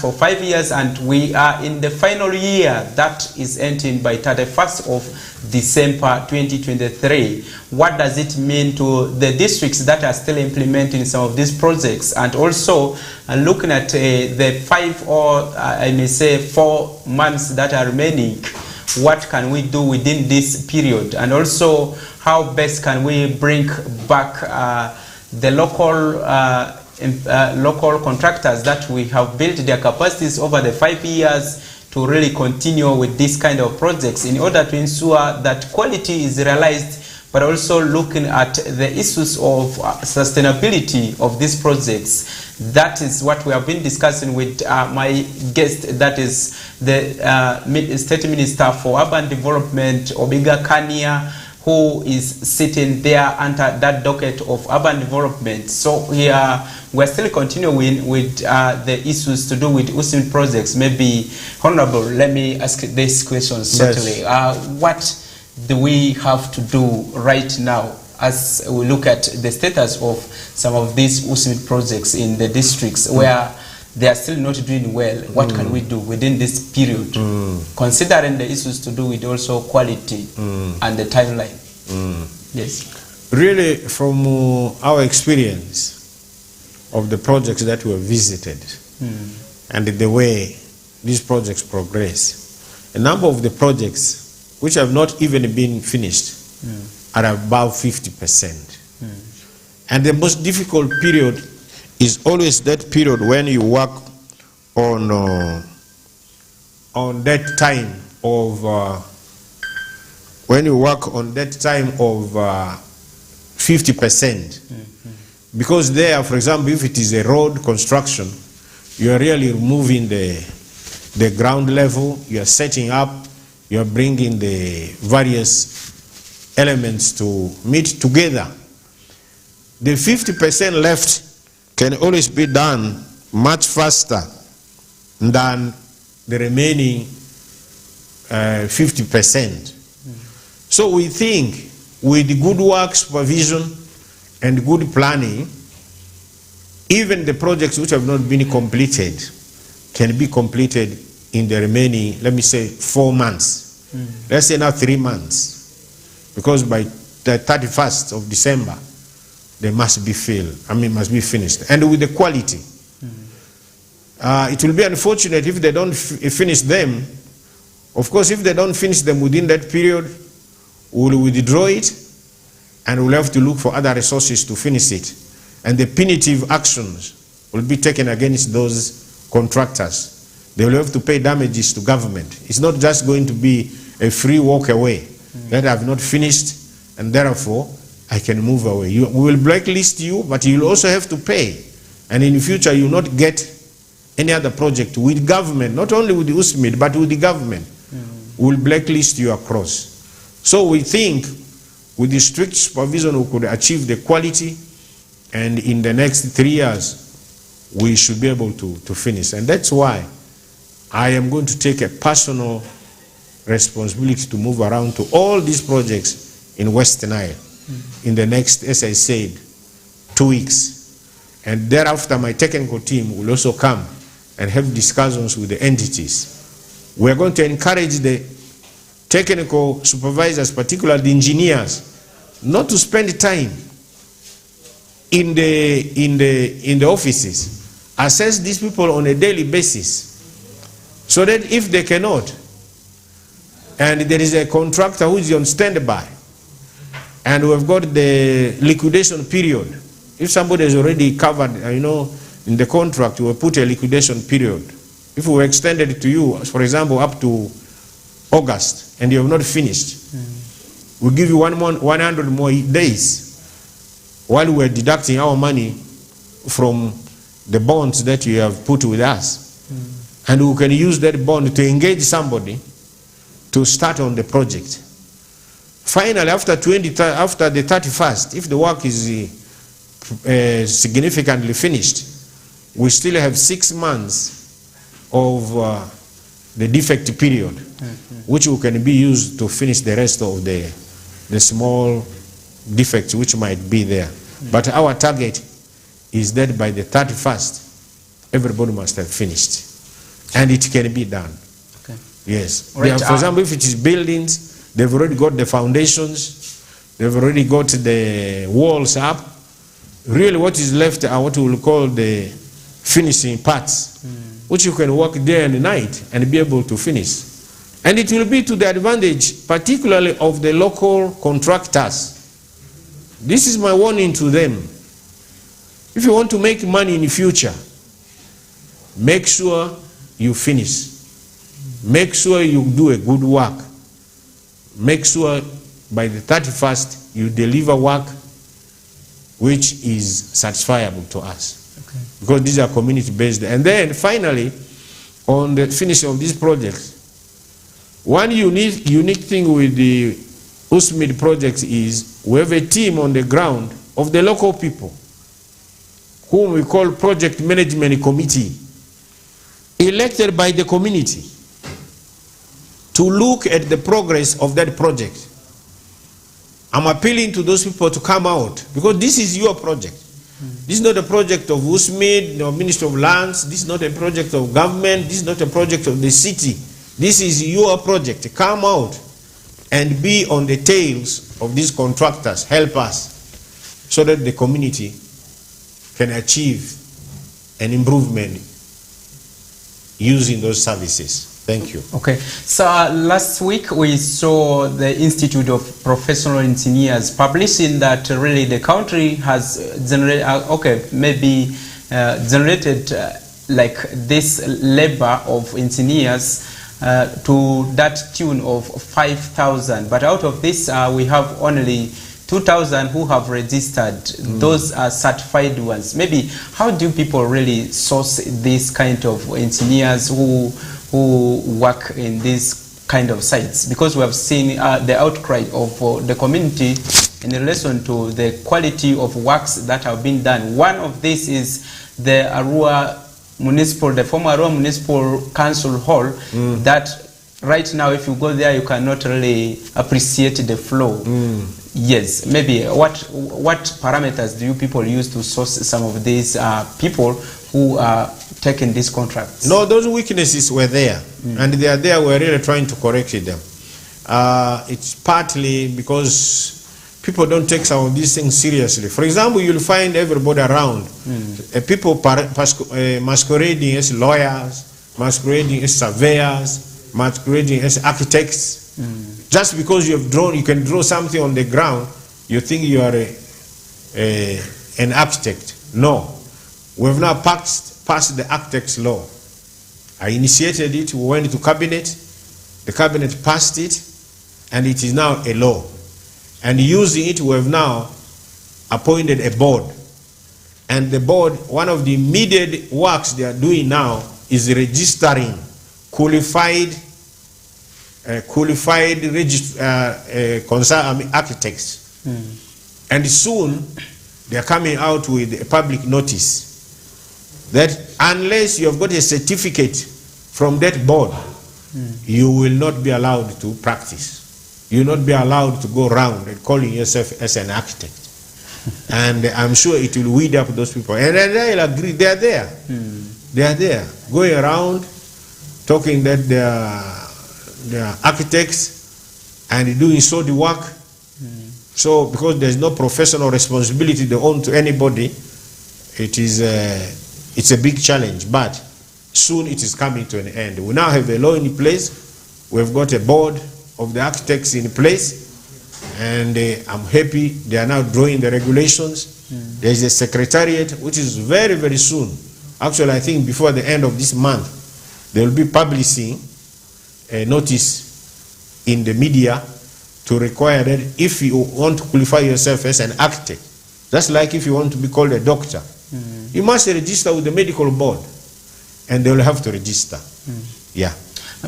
for 5 years, and we are in the final year that is ending by 31st of December 2023. What does it mean to the districts that are still implementing some of these projects, and also looking at the 5 or I may say 4 months that are remaining? What can we do within this period, and also how best can we bring back the local contractors that we have built their capacities over the 5 years to really continue with this kind of projects in order to ensure that quality is realized, but also looking at the issues of sustainability of these projects. That is what we have been discussing with my guest, that is the State Minister for Urban Development, Obiga Kania, who is sitting there under that docket of urban development. So we're still continuing with the issues to do with USMID projects. Maybe, Honorable, let me ask this question certainly. Yes. What do we have to do right now as we look at the status of some of these USMID projects in the districts where they are still not doing well? What can we do within this period, considering the issues to do with also quality and the timeline? Yes. Really, from our experience of the projects that were visited and the way these projects progress, a number of the projects which have not even been finished are above 50%. And the most difficult period is always that period when you work on that time of 50%. Because there, for example, if it is a road construction, you are really removing the ground level, you are setting up, you are bringing the various elements to meet together. The 50% left can always be done much faster than the remaining 50%. So we think with good work supervision and good planning, even the projects which have not been completed can be completed in the remaining, let me say, 4 months. Let's say now 3 months. Because by the 31st of December, they must be must be finished. And with the quality. It will be unfortunate if they don't finish them. Of course, if they don't finish them within that period, we'll withdraw it and we'll have to look for other resources to finish it. And the punitive actions will be taken against those contractors. They will have to pay damages to government. It's not just going to be a free walk away that I've not finished and therefore I can move away. We will blacklist you, but you'll also have to pay. And in the future, you'll not get any other project with government, not only with the USMID, but with the government. We'll blacklist you across. So we think with the strict supervision, we could achieve the quality, and in the next 3 years, we should be able to finish. And that's why I am going to take a personal responsibility to move around to all these projects in West Nile in the next, as I said, 2 weeks. And thereafter, my technical team will also come and have discussions with the entities. We are going to encourage the technical supervisors, particularly the engineers, not to spend time in the offices. Assess these people on a daily basis, so that if they cannot, and there is a contractor who is on standby, and we've got the liquidation period. If somebody is already covered, in the contract, we will put a liquidation period. If we extended it to you, for example, up to August, and you have not finished, we'll give you 100 more days while we're deducting our money from the bonds that you have put with us. And we can use that bond to engage somebody to start on the project. Finally, after the 31st, if the work is significantly finished, we still have 6 months of the defect period, which can be used to finish the rest of the small defects which might be there. But our target is that by the 31st, everybody must have finished. and it can be done. Okay. Yes. Right. For example, if it is buildings, they've already got the foundations, they've already got the walls up. Really what is left are what we will call the finishing parts, which you can work day and night and be able to finish. And it will be to the advantage, particularly of the local contractors. This is my warning to them. If you want to make money in the future, make sure you finish. Make sure you do a good work. Make sure by the 31st you deliver work which is satisfiable to us. Okay. Because these are community-based. And then finally, on the finish of these projects, one unique thing with the USMID projects is we have a team on the ground of the local people, whom we call Project Management Committee, elected by the community to look at the progress of that project. I'm appealing to those people to come out, because this is your project. This is not a project of USMID or Ministry of Lands. This is not a project of government. This is not a project of the city. This is your project. Come out and be on the tails of these contractors. Help us so that the community can achieve an improvement using those services. Thank you. Okay. So last week we saw the Institute of Professional Engineers publishing that really the country has generated, generated like this labor of engineers to that tune of 5,000. But out of this, we have only 2,000 who have registered. Those are certified ones. Maybe how do people really source this kind of engineers who work in these kind of sites? Because we have seen the outcry of the community in relation to the quality of works that have been done. One of these is the the former Arua Municipal Council Hall, that right now if you go there you cannot really appreciate the flow. Yes, maybe what parameters do you people use to source some of these people who are taking these contracts? No, those weaknesses were there, and they are there. We're really trying to correct them. It's partly because people don't take some of these things seriously. For example, you'll find everybody around, people masquerading as lawyers, masquerading as surveyors, masquerading as architects. Just because you can draw something on the ground, you think you are an architect. No. We've now passed the architect's law. I initiated it, we went to cabinet, the cabinet passed it, and it is now a law. And using it, we have now appointed a board. And the board, one of the immediate works they are doing now is registering qualified architects. And soon they are coming out with a public notice that unless you have got a certificate from that board, you will not be allowed to practice. You will not be allowed to go around and calling yourself as an architect. And I'm sure it will weed up those people. And they'll agree, they are there. They are there, going around, talking that they are architects and doing so the work. So because there's no professional responsibility they own to anybody, it's a big challenge, but soon it is coming to an end. We now have a law in place. We've got a board of the architects in place, and I'm happy they are now drawing the regulations. There's a secretariat, which is very, very soon. Actually, I think before the end of this month, they will be publishing a notice in the media to require that if you want to qualify yourself as an architect, that's like if you want to be called a doctor, you must register with the medical board, and they will have to register. Yeah.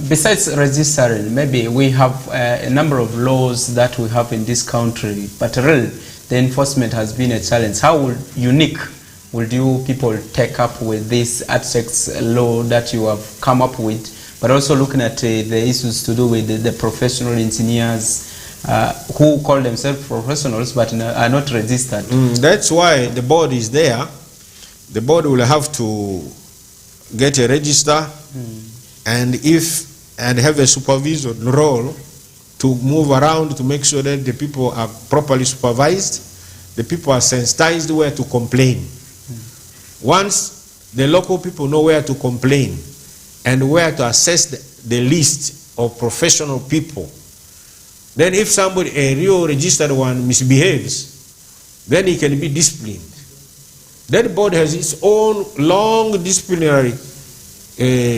Besides registering, maybe we have a number of laws that we have in this country, but really the enforcement has been a challenge. How unique would you people take up with this architects law that you have come up with, but also looking at the issues to do with the professional engineers who call themselves professionals but are not registered? That's why the board is there. The board will have to get a register and have a supervision role to move around to make sure that the people are properly supervised, the people are sensitized where to complain. Once the local people know where to complain and where to assess the list of professional people, then if somebody, a real registered one, misbehaves, then he can be disciplined. That board has its own long disciplinary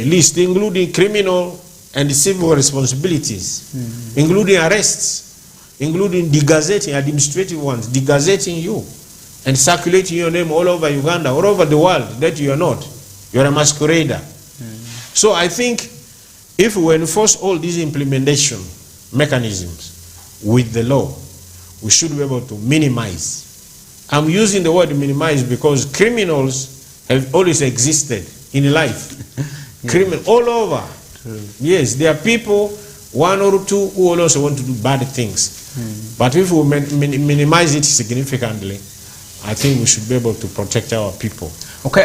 list, including criminal and civil responsibilities, including arrests, including degazetting, administrative ones, degazetting you and circulating your name all over Uganda, all over the world, that you are not. You are a masquerader. So I think if we enforce all these implementation mechanisms with the law, we should be able to minimize. I'm using the word minimize because criminals have always existed in life. Criminal all over. Yes, there are people, one or two, who also want to do bad things. But if we minimize it significantly, I think we should be able to protect our people. Okay,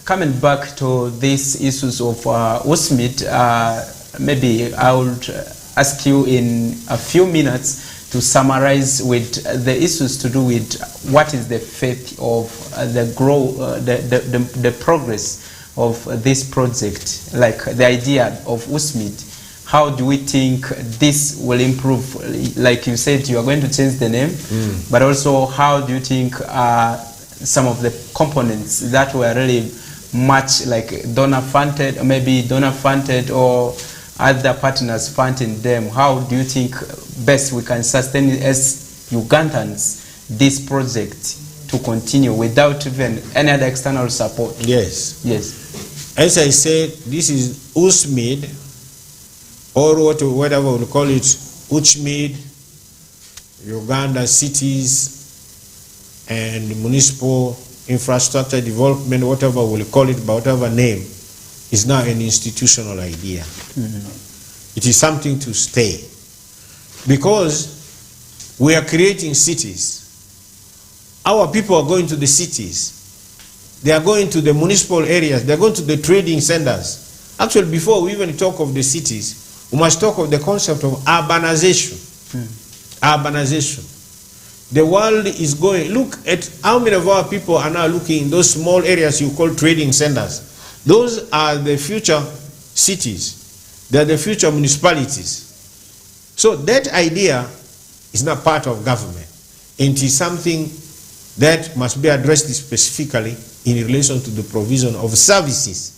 coming back to these issues of USMID, maybe I would ask you in a few minutes to summarize with the issues to do with what is the fate of the growth, the progress of this project, like the idea of USMID. How do we think this will improve? Like you said, you are going to change the name, but also how do you think some of the components that were really much like donor funded, or maybe donor funded or other partners funding them, how do you think best we can sustain as Ugandans this project to continue without even any other external support? Yes. Yes. As I said, this is USMID, or whatever we call it, UCHMID, Uganda Cities and Municipal Infrastructure Development, whatever we'll call it, by whatever name, is now an institutional idea. It is something to stay. Because we are creating cities. Our people are going to the cities. They are going to the municipal areas. They are going to the trading centers. Actually, before we even talk of the cities, we must talk of the concept of urbanization. Urbanization. The world is going, look at how many of our people are now looking in those small areas you call trading centers. Those are the future cities. They are the future municipalities. So that idea is not part of government. It is something that must be addressed specifically in relation to the provision of services.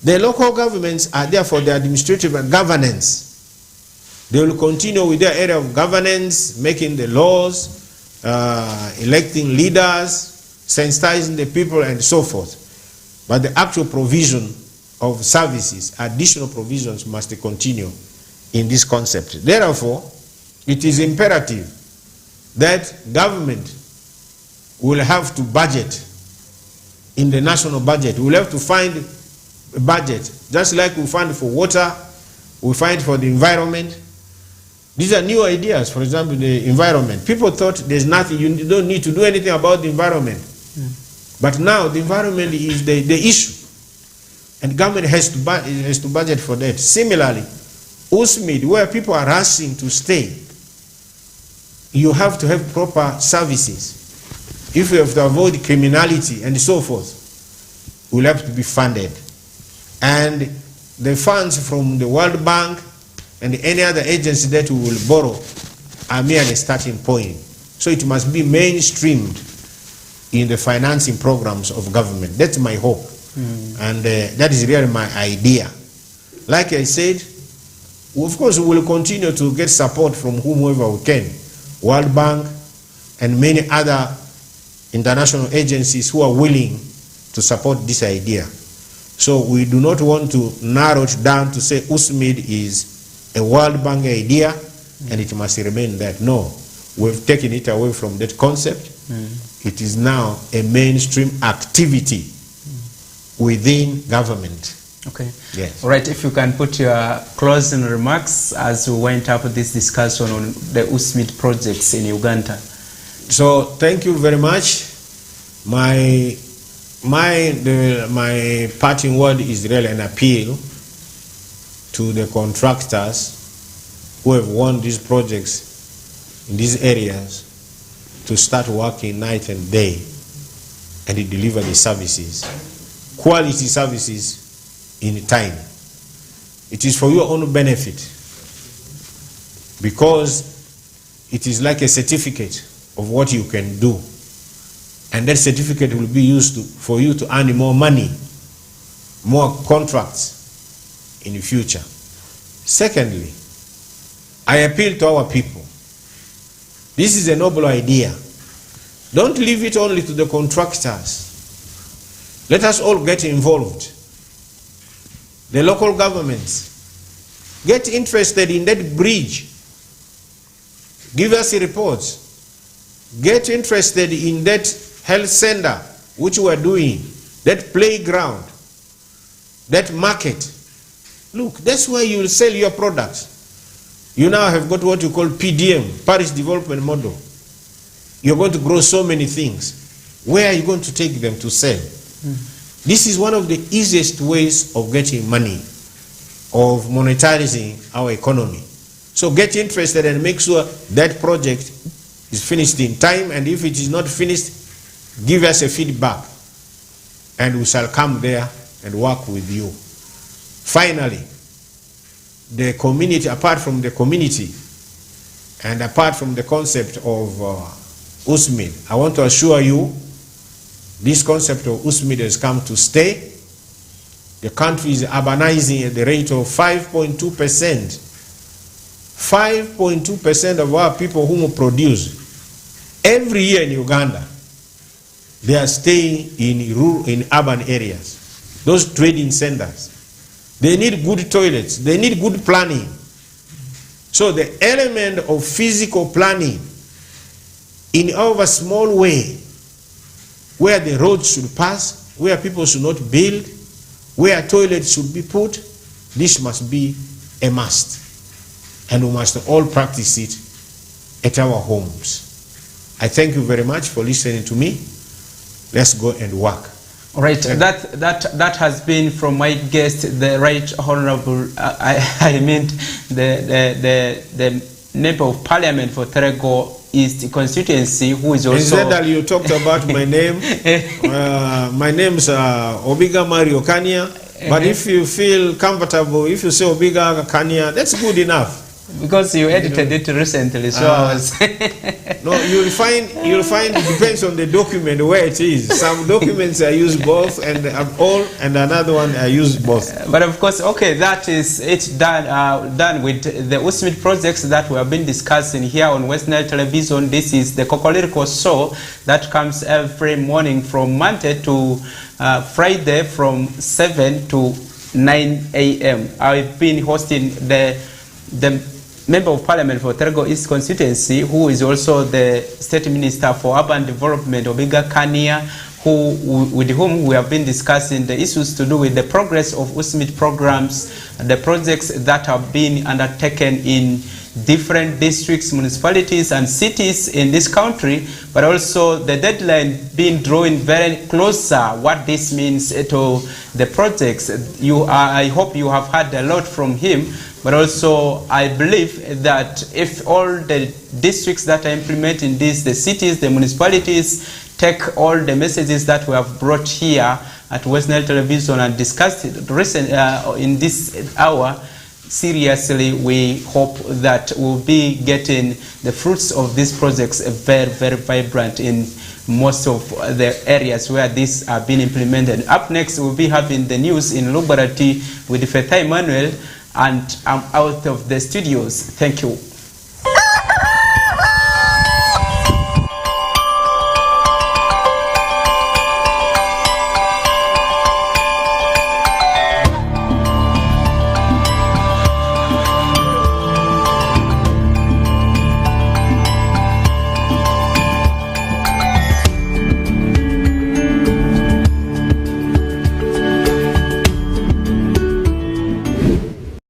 The local governments are there for the administrative and governance. They will continue with their area of governance, making the laws, electing leaders, sensitizing the people, and so forth. But the actual provision of services, additional provisions, must continue in this concept. Therefore, it is imperative that government will have to budget in the national budget. We will have to find a budget, just like we fund for water, we find for the environment. These are new ideas. For example, the environment. People thought there's nothing, you don't need to do anything about the environment. But now the environment is the issue. And government has to budget for that. Similarly, USMID, where people are rushing to stay, you have to have proper services. If you have to avoid criminality and so forth, will have to be funded. And the funds from the World Bank and any other agency that we will borrow are merely a starting point. So it must be mainstreamed in the financing programs of government. That's my hope. And that is really my idea. Like I said, of course we will continue to get support from whomever we can. World Bank and many other international agencies who are willing to support this idea. So we do not want to narrow it down to say USMID is a World Bank idea and it must remain that. No, we've taken it away from that concept. It is now a mainstream activity within government. Okay. Yes. All right, if you can put your closing remarks as we went up with this discussion on the USMID projects in Uganda. So thank you very much. My my parting word is really an appeal to the contractors who have won these projects in these areas to start working night and day and deliver the services, quality services in time. It is for your own benefit because it is like a certificate of what you can do, and that certificate will be used for you to earn more money, more contracts in the future. Secondly, I appeal to our people. This is a noble idea. Don't leave it only to the contractors. Let us all get involved. The local governments, get interested in that bridge. Give us reports. Get interested in that health center, which we are doing, that playground, that market. Look, that's where you will sell your products. You now have got what you call PDM, Parish Development Model. You're going to grow so many things. Where are you going to take them to sell? This is one of the easiest ways of getting money, of monetizing our economy. So get interested and make sure that project is finished in time, and if it is not finished, give us a feedback and we shall come there and work with you. Finally, the community, apart from the community and apart from the concept of USMID, I want to assure you this concept of USMID has come to stay. The country is urbanizing at the rate of 5.2%. 5.2% of our people whom produce every year in Uganda, they are staying in urban areas, those trading centers. They need good toilets, they need good planning. So the element of physical planning in our small way, where the roads should pass, where people should not build, where toilets should be put, this must be a must. And we must all practice it at our homes. I thank you very much for listening to me. Let's go and work. All right, that has been from my guest, the Right Honorable, I meant the member of Parliament for Terego East constituency, who is also... Instead, you talked about my name. My name is Obiga Mario Kania, but if you feel comfortable, if you say Obiga Kania, that's good enough. Because you edited it recently, so I was... No, you'll find it depends on the document where it is. Some documents I use both, and all, and another one I use both. But of course, okay, that is it done with the USMID projects that we have been discussing here on West Nile Television. This is the KOKOLIRIKO show that comes every morning from Monday to Friday from 7 to 9 a.m. I've been hosting the Member of Parliament for Terego East constituency, who is also the State Minister for Urban Development, Obiga Kania, with whom we have been discussing the issues to do with the progress of USMID programs, the projects that have been undertaken in different districts, municipalities and cities in this country, but also the deadline being drawing very closer, what this means to the projects. I hope you have heard a lot from him, but also I believe that if all the districts that are implementing this, the cities, the municipalities, take all the messages that we have brought here at West Nile Television and discussed it in this hour, seriously, we hope that we'll be getting the fruits of these projects very, very vibrant in most of the areas where these are being implemented. Up next, we'll be having the news in Lubarati with Feta Emmanuel, and I'm out of the studios. Thank you.